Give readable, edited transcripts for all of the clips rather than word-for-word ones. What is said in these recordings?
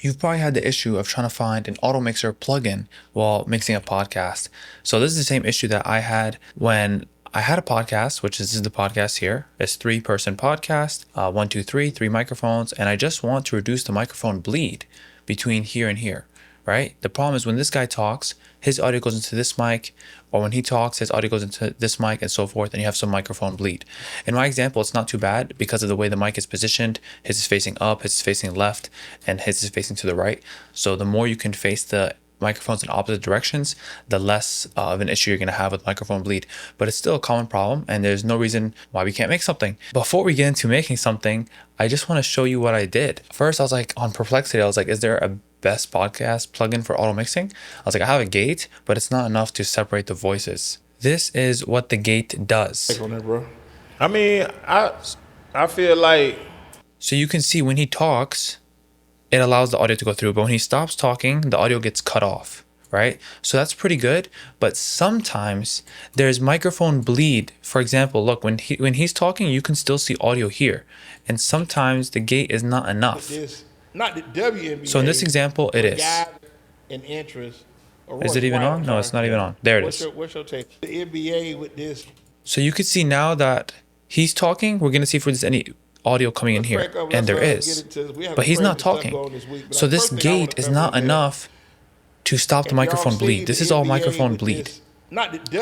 You've probably had the issue of trying to find an auto mixer plugin while mixing a podcast. So this is the same issue that I had when I had a podcast, which is the podcast here. It's 3-person podcast, 1, 2, 3, 3 microphones, and I just want to reduce the microphone bleed between here and here, right? The problem is when this guy talks, his audio goes into this mic, or when he talks, his audio goes into this mic and so forth, and you have some microphone bleed. In my example, it's not too bad because of the way the mic is positioned. His is facing up, his is facing left, and his is facing to the right. So the more you can face the microphones in opposite directions, the less of an issue you're going to have with microphone bleed. But it's still a common problem, and there's no reason why we can't make something. Before we get into making something, I just want to show you what I did. First, I was like, on Perplexity, I was like, is there a best podcast plugin for auto mixing? I was like, I have a gate, but it's not enough to separate the voices. This is what the gate does. On that, bro. I mean, I feel like, so you can see when he talks, it allows the audio to go through, but when he stops talking, the audio gets cut off, right? So that's pretty good, but sometimes there's microphone bleed. For example, look, when he's talking, you can still see audio here, and sometimes the gate is not enough. not the WNBA. So in this example, it is. An interest. Is it even on? No, it's not even on. There it is. What's your take? The NBA with this. So you can see now that he's talking, we're going to see if there's any audio coming in here, and there is, but he's not talking. So this gate is not enough to stop the microphone bleed. This is all microphone bleed,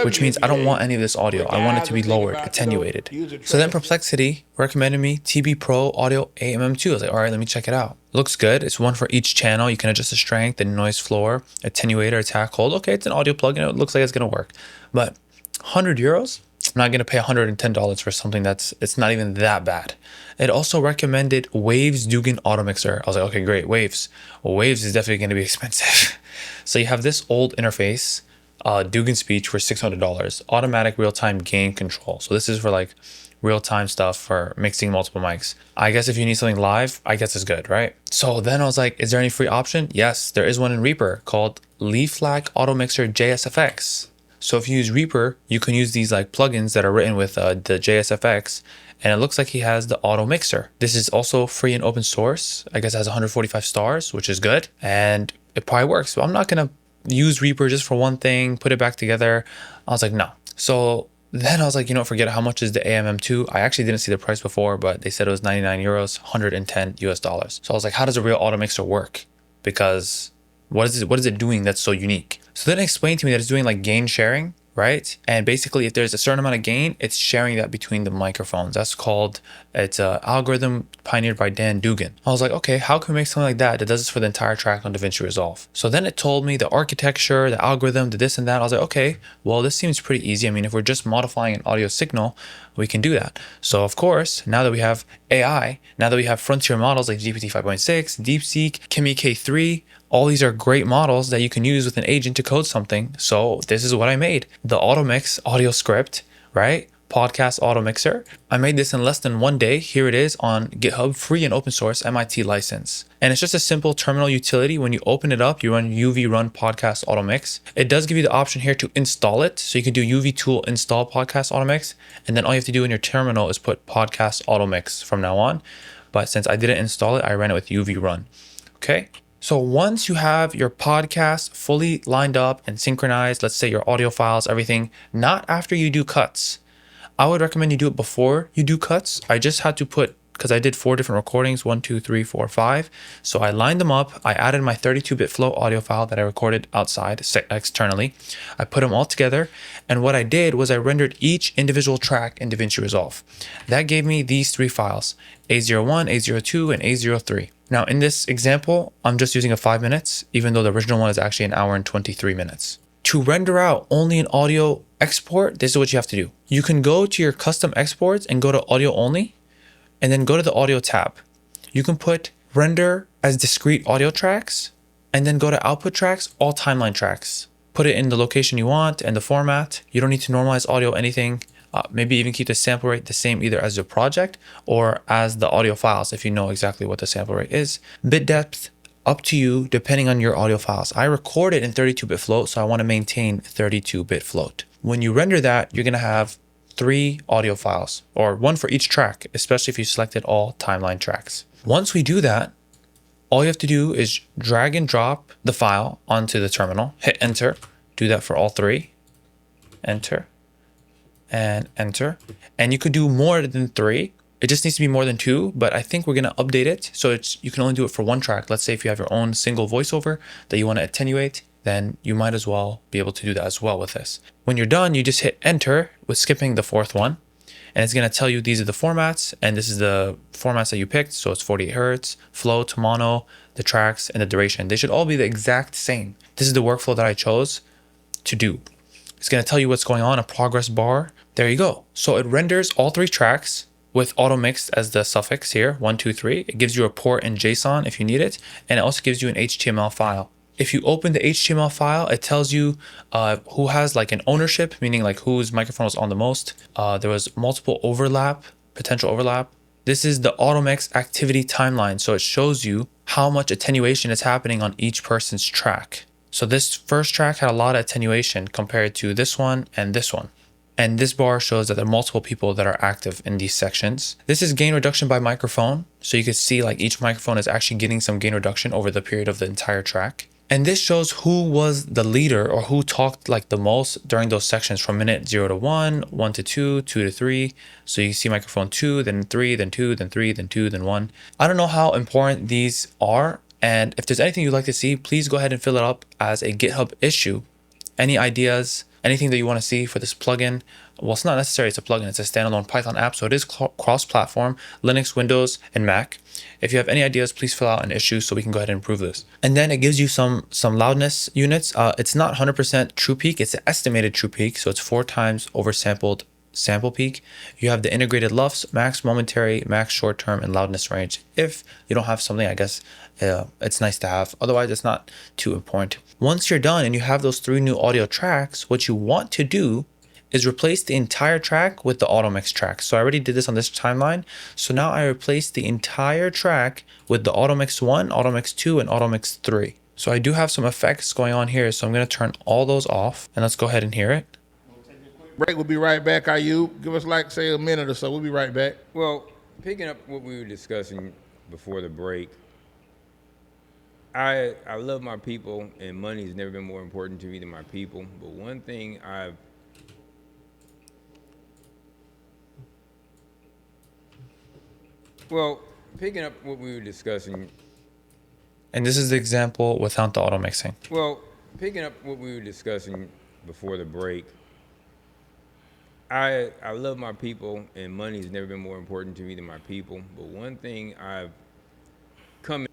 which means I don't want any of this audio. I want it to be lowered, attenuated. So then Perplexity recommended me TB Pro Audio AMM2. I was like, all right, let me check it out. Looks good. It's one for each channel. You can adjust the strength, the noise floor, attenuator, attack, hold. Okay, it's an audio plugin. It looks like it's going to work. But 100 euros? I'm not going to pay $110 for something it's not even that bad. It also recommended Waves Dugan Auto Mixer. I was like, okay, great, Waves. Well, Waves is definitely going to be expensive. So you have this old interface, Dugan speech for $600, automatic real-time gain control. So this is for like real-time stuff for mixing multiple mics. I guess if you need something live, I guess it's good, right? So then I was like, is there any free option? Yes, there is one in Reaper called Leaflack Auto Mixer JSFX. So if you use Reaper, you can use these like plugins that are written with the JSFX, and it looks like he has the auto mixer. This is also free and open source. I guess it has 145 stars, which is good, and it probably works. So I'm not gonna use Reaper just for one thing, put it back together. I was like, no. So then I was like, forget it. How much is the AMM2? I actually didn't see the price before, but they said it was 99 euros, 110 US dollars. So I was like, how does a real auto mixer work? Because what is it doing that's so unique? So then it explained to me that it's doing like gain sharing, right? And basically if there's a certain amount of gain, it's sharing that between the microphones. It's an algorithm pioneered by Dan Dugan. I was like, okay, how can we make something like that does this for the entire track on DaVinci Resolve? So then it told me the architecture, the algorithm, the this and that. I was like, okay, well, this seems pretty easy. I mean, if we're just modifying an audio signal, we can do that. So of course, now that we have AI, now that we have frontier models like GPT 5.6, DeepSeek, Kimi K3, all these are great models that you can use with an agent to code something. So this is what I made. The AutoMix audio script, right? Podcast Auto Mixer. I made this in less than 1 day. Here it is on GitHub, free and open source, MIT license. And it's just a simple terminal utility. When you open it up, you run UV run podcast auto mix. It does give you the option here to install it. So you can do UV tool install podcast auto mix. And then all you have to do in your terminal is put podcast auto mix from now on. But since I didn't install it, I ran it with UV run. Okay. So once you have your podcast fully lined up and synchronized, let's say your audio files, everything, not after you do cuts. I would recommend you do it before you do cuts. I just had to because I did 4 different recordings, 1, 2, 3, 4, 5. So I lined them up. I added my 32-bit flow audio file that I recorded outside externally. I put them all together. And what I did was I rendered each individual track in DaVinci Resolve. That gave me these 3 files, A01, A02, and A03. Now in this example, I'm just using a 5 minutes, even though the original one is actually an hour and 23 minutes. To render out only an audio export, this is what you have to do. You can go to your custom exports and go to audio only, and then go to the audio tab. You can put render as discrete audio tracks, and then go to output tracks, all timeline tracks. Put it in the location you want and the format. You don't need to normalize audio, anything. Maybe even keep the sample rate the same either as your project or as the audio files if you know exactly what the sample rate is. Bit depth, up to you depending on your audio files. I record it in 32-bit float, so I want to maintain 32-bit float. When you render that, you're going to have 3 audio files, or 1 for each track, especially if you selected all timeline tracks. Once we do that, All you have to do is drag and drop the file onto the terminal, hit enter, do that for all three, enter, and enter. And you could do more than 3. It just needs to be more than 2, but I think we're gonna update it so you can only do it for 1 track. Let's say if you have your own single voiceover that you wanna attenuate, then you might as well be able to do that as well with this. When you're done, you just hit enter with skipping the 4th one, and it's gonna tell you these are the formats, and this is the formats that you picked. So it's 48 Hertz, float, mono, the tracks, and the duration. They should all be the exact same. This is the workflow that I chose to do. It's gonna tell you what's going on, a progress bar. There you go. So it renders all 3 tracks with auto-mixed as the suffix here, 1, 2, 3. It gives you a port in JSON if you need it, and it also gives you an HTML file. If you open the HTML file, it tells you who has like an ownership, meaning like whose microphone was on the most. There was multiple overlap, potential overlap. This is the auto-mix activity timeline, so it shows you how much attenuation is happening on each person's track. So this first track had a lot of attenuation compared to this one and this one. And this bar shows that there are multiple people that are active in these sections. This is gain reduction by microphone. So you can see like each microphone is actually getting some gain reduction over the period of the entire track. And this shows who was the leader or who talked like the most during those sections from minute 0 to 1, 1 to 2, 2 to 3. So you see microphone 2, then 3, then 2, then 3, then 2, then 1. I don't know how important these are. And if there's anything you'd like to see, please go ahead and fill it up as a GitHub issue. Any ideas, anything that you want to see for this plugin? Well, it's not necessarily it's a plugin, it's a standalone Python app, so it is cross-platform, Linux, Windows, and Mac. If you have any ideas, please fill out an issue so we can go ahead and improve this. And then it gives you some loudness units. It's not 100% true peak, it's an estimated true peak, so it's 4 times oversampled sample peak. You have the integrated LUFS, max momentary, max short term, and loudness range. If you don't have something, I guess it's nice to have. Otherwise, it's not too important. Once you're done and you have those 3 new audio tracks, what you want to do is replace the entire track with the auto mix track. So I already did this on this timeline. So now I replaced the entire track with the auto mix 1, auto mix 2, and auto mix 3. So I do have some effects going on here. So I'm going to turn all those off and let's go ahead and hear it. Break. We'll be right back. Give us like say a minute or so. We'll be right back. Well, picking up what we were discussing before the break, I love my people, and money has never been more important to me than my people. But one thing picking up what we were discussing. And this is the example without the auto mixing. Well, picking up what we were discussing before the break, I love my people, and money has never been more important to me than my people. But one thing I've come.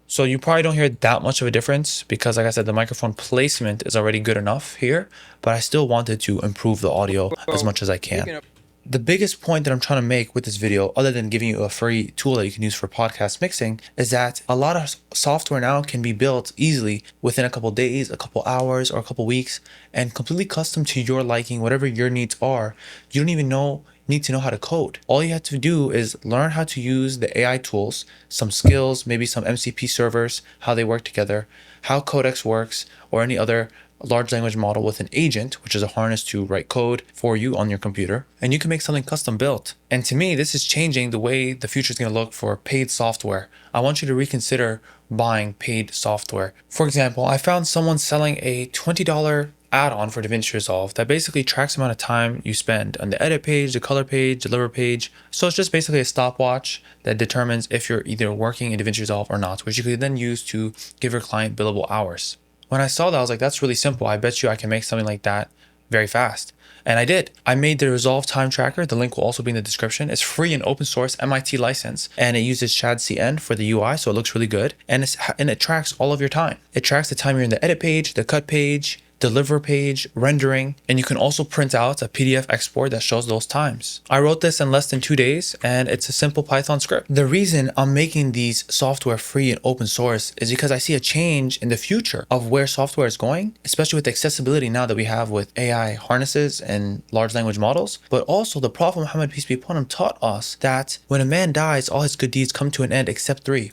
So you probably don't hear that much of a difference because, like I said, the microphone placement is already good enough here, but I still wanted to improve the audio as much as I can. The biggest point that I'm trying to make with this video, other than giving you a free tool that you can use for podcast mixing, is that a lot of software now can be built easily within a couple days, a couple hours, or a couple weeks, and completely custom to your liking, whatever your needs are. You don't even need to know how to code. All you have to do is learn how to use the AI tools, some skills, maybe some MCP servers, how they work together, how Codex works, or any other large language model with an agent, which is a harness to write code for you on your computer, and you can make something custom built. And to me, this is changing the way the future is going to look for paid software. I want you to reconsider buying paid software. For example, I found someone selling a $20 add-on for DaVinci Resolve that basically tracks the amount of time you spend on the edit page, the color page, deliver page. So it's just basically a stopwatch that determines if you're either working in DaVinci Resolve or not, which you could then use to give your client billable hours. When I saw that, I was like, that's really simple. I bet you I can make something like that very fast. And I did. I made the Resolve time tracker. The link will also be in the description. It's free and open source MIT license, and it uses ShadCN for the UI, so it looks really good. And it tracks all of your time. It tracks the time you're in the edit page, the cut page, deliver page, rendering, and you can also print out a PDF export that shows those times. I wrote this in less than 2 days, and it's a simple Python script. The reason I'm making these software free and open source is because I see a change in the future of where software is going, especially with the accessibility now that we have with AI harnesses and large language models. But also the Prophet Muhammad, peace be upon him, taught us that when a man dies, all his good deeds come to an end except 3.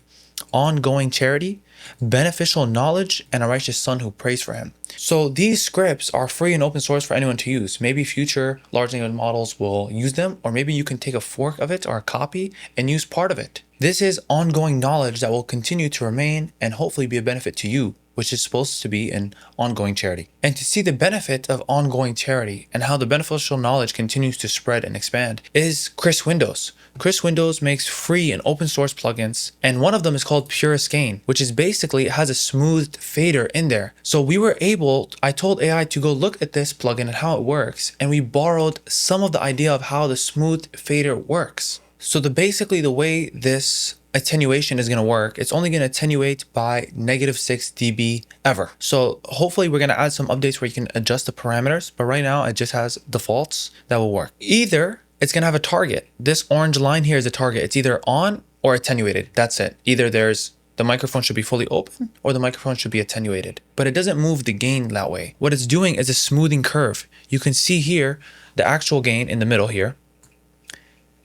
ongoing charity, beneficial knowledge, and a righteous son who prays for him. So these scripts are free and open source for anyone to use. Maybe future large language models will use them, or maybe you can take a fork of it or a copy and use part of it. This is ongoing knowledge that will continue to remain and hopefully be a benefit to you, which is supposed to be an ongoing charity. And to see the benefit of ongoing charity and how the beneficial knowledge continues to spread and expand is Chris Windows. Chris Windows makes free and open source plugins, and one of them is called Purest Gain, which is basically, it has a smooth fader in there. So we were able, I told AI to go look at this plugin and how it works, and we borrowed some of the idea of how the smooth fader works. So basically the way this attenuation is going to work, it's only going to attenuate by -6 dB ever. So hopefully we're going to add some updates where you can adjust the parameters, but right now it just has defaults that will work. Either it's going to have a target. This orange line here is a target. It's either on or attenuated. That's it. Either the microphone should be fully open or the microphone should be attenuated, but it doesn't move the gain that way. What it's doing is a smoothing curve. You can see here the actual gain in the middle here.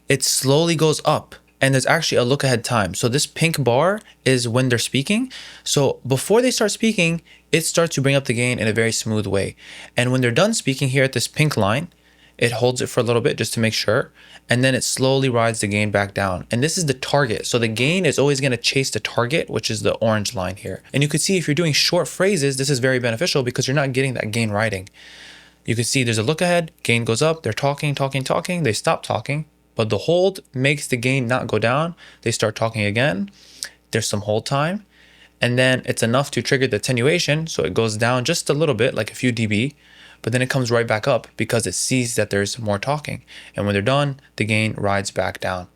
It slowly goes up, and there's actually a look ahead time. So this pink bar is when they're speaking. So before they start speaking, it starts to bring up the gain in a very smooth way. And when they're done speaking here at this pink line, it holds it for a little bit just to make sure. And then it slowly rides the gain back down. And this is the target. So the gain is always going to chase the target, which is the orange line here. And you can see if you're doing short phrases, this is very beneficial because you're not getting that gain riding. You can see there's a look ahead, gain goes up, they're talking, they stop talking. But the hold makes the gain not go down. They start talking again. There's some hold time. And then it's enough to trigger the attenuation. So it goes down just a little bit, like a few dB. But then it comes right back up because it sees that there's more talking. And when they're done, the gain rides back down.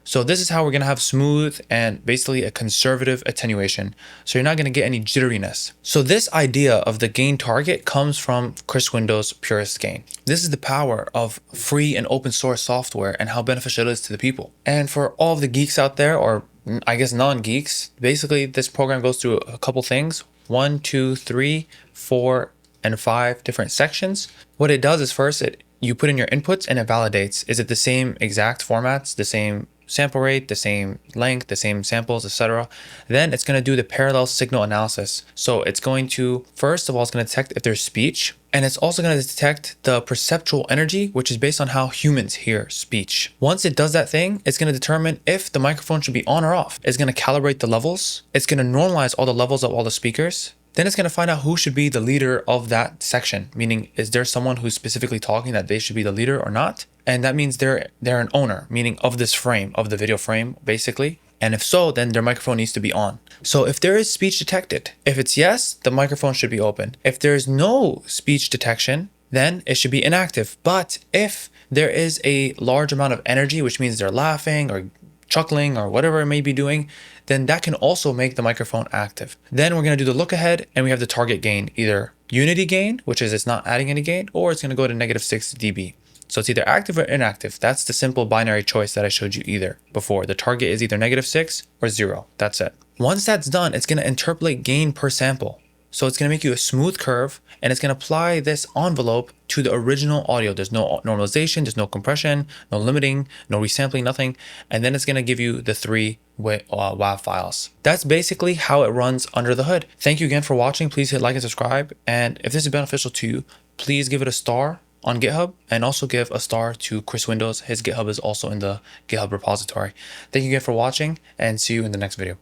So this is how we're going to have smooth and basically a conservative attenuation. So you're not going to get any jitteriness. So this idea of the gain target comes from Chris Windows Purest Gain. This is the power of free and open source software and how beneficial it is to the people. And for all of the geeks out there, or I guess non-geeks, basically this program goes through a couple things. 1, 2, 3, 4, and 5 different sections. What it does is first, you put in your inputs and it validates. Is it the same exact formats, the same sample rate, the same length, the same samples, etc. Then it's going to do the parallel signal analysis. So it's going to, first of all, it's going to detect if there's speech, and it's also going to detect the perceptual energy, which is based on how humans hear speech. Once it does that thing, it's going to determine if the microphone should be on or off. It's going to calibrate the levels. It's going to normalize all the levels of all the speakers. Then it's going to find out who should be the leader of that section, meaning is there someone who's specifically talking that they should be the leader or not? And that means they're an owner, meaning of this frame, of the video frame, basically. And if so, then their microphone needs to be on. So if there is speech detected, if it's yes, the microphone should be open. If there's no speech detection, then it should be inactive. But if there is a large amount of energy, which means they're laughing or chuckling or whatever it may be doing, then that can also make the microphone active. Then we're going to do the look ahead, and we have the target gain, either unity gain, which is it's not adding any gain, or it's going to go to -6 dB. So it's either active or inactive. That's the simple binary choice that I showed you either before. The target is either -6 or 0. That's it. Once that's done, it's going to interpolate gain per sample. So it's going to make you a smooth curve, and it's going to apply this envelope to the original audio. There's no normalization, there's no compression, no limiting, no resampling, nothing. And then it's going to give you the 3 WAV files. That's basically how it runs under the hood. Thank you again for watching. Please hit like and subscribe. And if this is beneficial to you, please give it a star on GitHub, and also give a star to Chris Windows. His GitHub is also in the GitHub repository. Thank you again for watching, and see you in the next video.